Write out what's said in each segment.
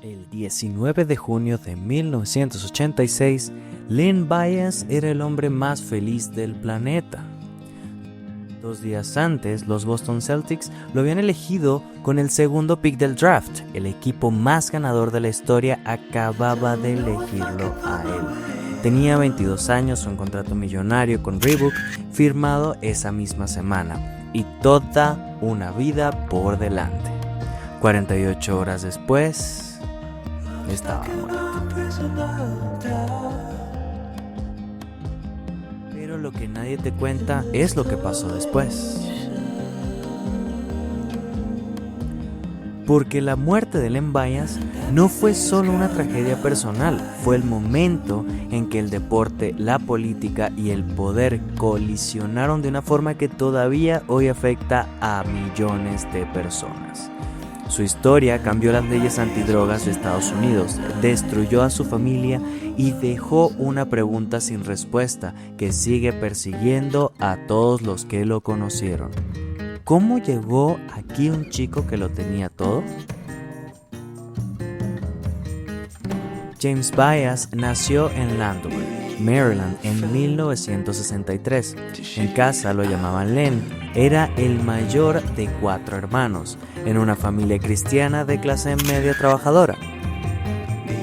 El 19 de junio de 1986, Len Bias era el hombre más feliz del planeta. 2 días antes, los Boston Celtics lo habían elegido con el segundo pick del draft. El equipo más ganador de la historia acababa de elegirlo a él. Tenía 22 años, un contrato millonario con Reebok firmado esa misma semana y toda una vida por delante. 48 horas después, estaba muerto. Pero lo que nadie te cuenta es lo que pasó después. Porque la muerte de Len Bias no fue solo una tragedia personal, fue el momento en que el deporte, la política y el poder colisionaron de una forma que todavía hoy afecta a millones de personas. Su historia cambió las leyes antidrogas de Estados Unidos, destruyó a su familia y dejó una pregunta sin respuesta que sigue persiguiendo a todos los que lo conocieron. ¿Cómo llegó aquí un chico que lo tenía todo? James Bias nació en Landover, Maryland, en 1963. En casa lo llamaban Len. Era el mayor de 4 hermanos, en una familia cristiana de clase media trabajadora.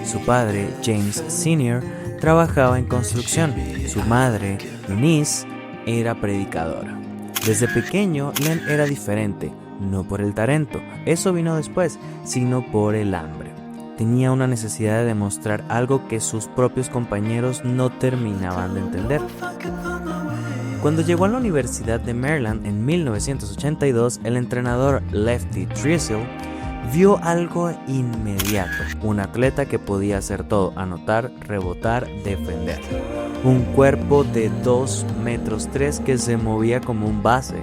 Su padre, James Sr., trabajaba en construcción. Su madre, Eunice, era predicadora. Desde pequeño, Len era diferente, no por el talento, eso vino después, sino por el hambre. Tenía una necesidad de demostrar algo que sus propios compañeros no terminaban de entender. Cuando llegó a la Universidad de Maryland en 1982, el entrenador Lefty Driesell vio algo inmediato, un atleta que podía hacer todo, anotar, rebotar, defender. Un cuerpo de 2,3 metros que se movía como un base.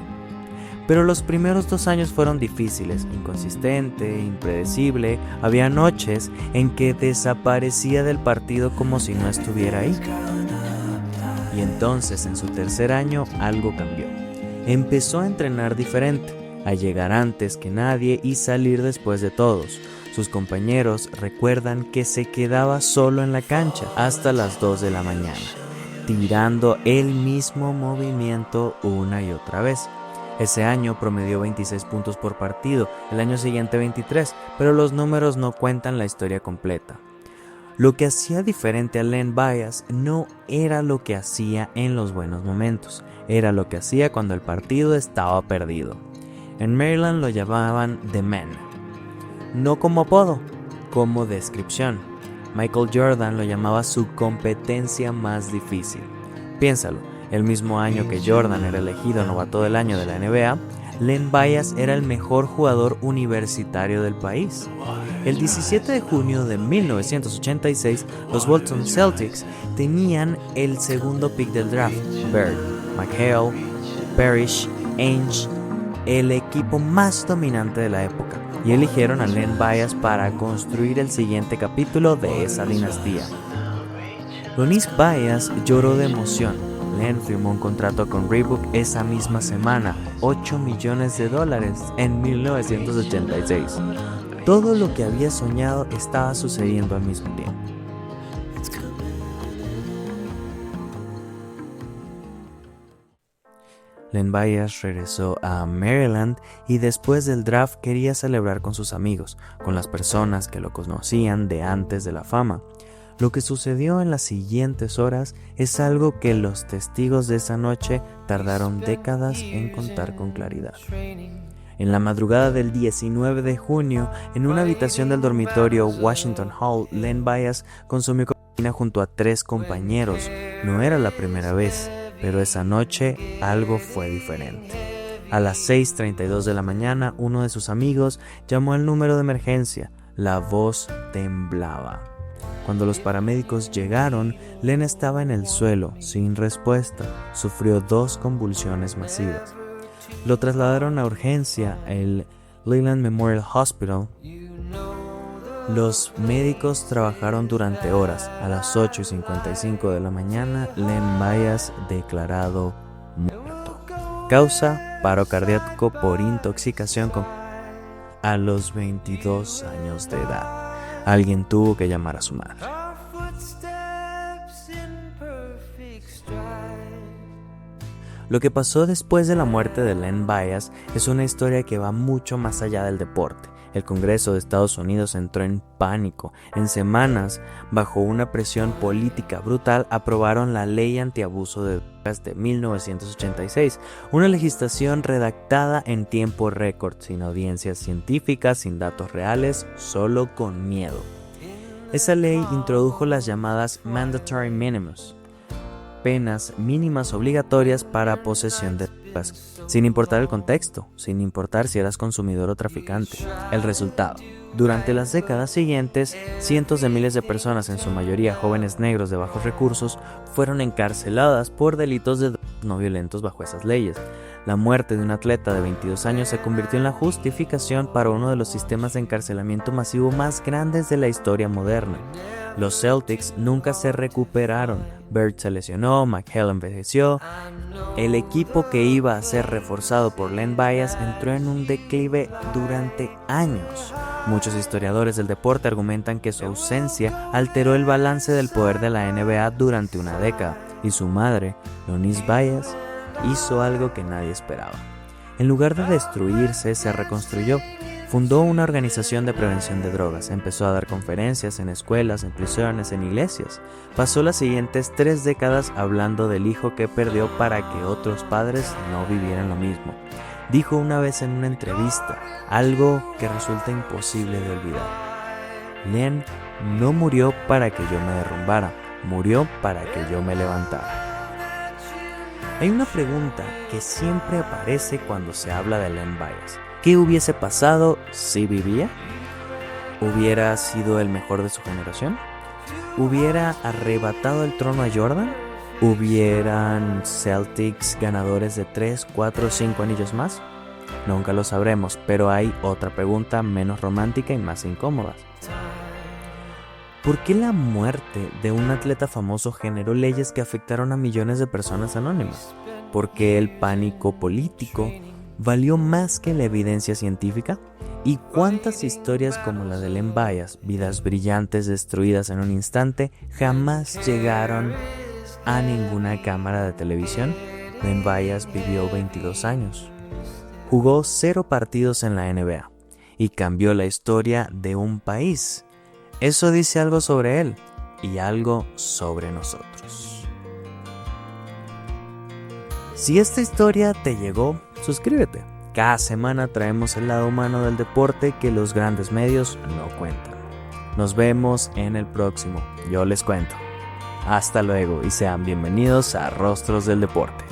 Pero los primeros 2 años fueron difíciles, inconsistente, impredecible. Había noches en que desaparecía del partido como si no estuviera ahí. Y entonces, en su tercer año, algo cambió. Empezó a entrenar diferente, a llegar antes que nadie y salir después de todos. Sus compañeros recuerdan que se quedaba solo en la cancha hasta las 2 de la mañana, tirando el mismo movimiento una y otra vez. Ese año promedió 26 puntos por partido, el año siguiente 23, pero los números no cuentan la historia completa. Lo que hacía diferente a Len Bias no era lo que hacía en los buenos momentos, era lo que hacía cuando el partido estaba perdido. En Maryland lo llamaban The Man, no como apodo, como descripción. Michael Jordan lo llamaba su competencia más difícil. Piénsalo, el mismo año que Jordan era elegido novato del año de la NBA, Len Bias era el mejor jugador universitario del país. El 17 de junio de 1986, los Boston Celtics tenían el segundo pick del draft. Bird, McHale, Parrish, Ainge, el equipo más dominante de la época, y eligieron a Len Bias para construir el siguiente capítulo de esa dinastía. Eunice Bias lloró de emoción. Len firmó un contrato con Reebok esa misma semana, $8 millones en 1986. Todo lo que había soñado estaba sucediendo al mismo tiempo. Len Bias regresó a Maryland y después del draft quería celebrar con sus amigos, con las personas que lo conocían de antes de la fama. Lo que sucedió en las siguientes horas es algo que los testigos de esa noche tardaron décadas en contar con claridad. En la madrugada del 19 de junio, en una habitación del dormitorio Washington Hall, Len Bias consumió cocaína junto a 3 compañeros. No era la primera vez, pero esa noche algo fue diferente. A las 6:32 de la mañana, uno de sus amigos llamó al número de emergencia. La voz temblaba. Cuando los paramédicos llegaron, Len estaba en el suelo, sin respuesta. Sufrió 2 convulsiones masivas. Lo trasladaron a urgencia al Leland Memorial Hospital. Los médicos trabajaron durante horas. A las 8:55 de la mañana, Len Bias declarado muerto. Causa: paro cardíaco por intoxicación a los 22 años de edad. Alguien tuvo que llamar a su madre. Lo que pasó después de la muerte de Len Bias es una historia que va mucho más allá del deporte. El Congreso de Estados Unidos entró en pánico. En semanas, bajo una presión política brutal, aprobaron la Ley Antiabuso de Drogas de 1986, una legislación redactada en tiempo récord, sin audiencias científicas, sin datos reales, solo con miedo. Esa ley introdujo las llamadas Mandatory Minimums, penas mínimas obligatorias para posesión de drogas, sin importar el contexto, sin importar si eras consumidor o traficante. El resultado: durante las décadas siguientes, cientos de miles de personas, en su mayoría jóvenes negros de bajos recursos, fueron encarceladas por delitos de drogas no violentos bajo esas leyes. La muerte de un atleta de 22 años se convirtió en la justificación para uno de los sistemas de encarcelamiento masivo más grandes de la historia moderna. Los Celtics nunca se recuperaron. Bird se lesionó, McHale envejeció. El equipo que iba a ser reforzado por Len Bias entró en un declive durante años. Muchos historiadores del deporte argumentan que su ausencia alteró el balance del poder de la NBA durante una década, y su madre, Louise Bias, hizo algo que nadie esperaba. En lugar de destruirse, se reconstruyó. Fundó una organización de prevención de drogas, empezó a dar conferencias en escuelas, en prisiones, en iglesias. Pasó las siguientes 3 décadas hablando del hijo que perdió para que otros padres no vivieran lo mismo. Dijo una vez en una entrevista algo que resulta imposible de olvidar: Len no murió para que yo me derrumbara, murió para que yo me levantara. Hay una pregunta que siempre aparece cuando se habla de Len Bias. ¿Qué hubiese pasado si vivía? ¿Hubiera sido el mejor de su generación? ¿Hubiera arrebatado el trono a Jordan? ¿Hubieran Celtics ganadores de 3, 4, 5 anillos más? Nunca lo sabremos, pero hay otra pregunta menos romántica y más incómoda. ¿Por qué la muerte de un atleta famoso generó leyes que afectaron a millones de personas anónimas? ¿Por qué el pánico político valió más que la evidencia científica? ¿Y cuántas historias como la de Len Bias, vidas brillantes destruidas en un instante, jamás llegaron a ninguna cámara de televisión? Len Bias vivió 22 años. Jugó 0 partidos en la NBA y cambió la historia de un país. Eso dice algo sobre él y algo sobre nosotros. Si esta historia te llegó, suscríbete. Cada semana traemos el lado humano del deporte que los grandes medios no cuentan. Nos vemos en el próximo. Yo les cuento. Hasta luego y sean bienvenidos a Rostros del Deporte.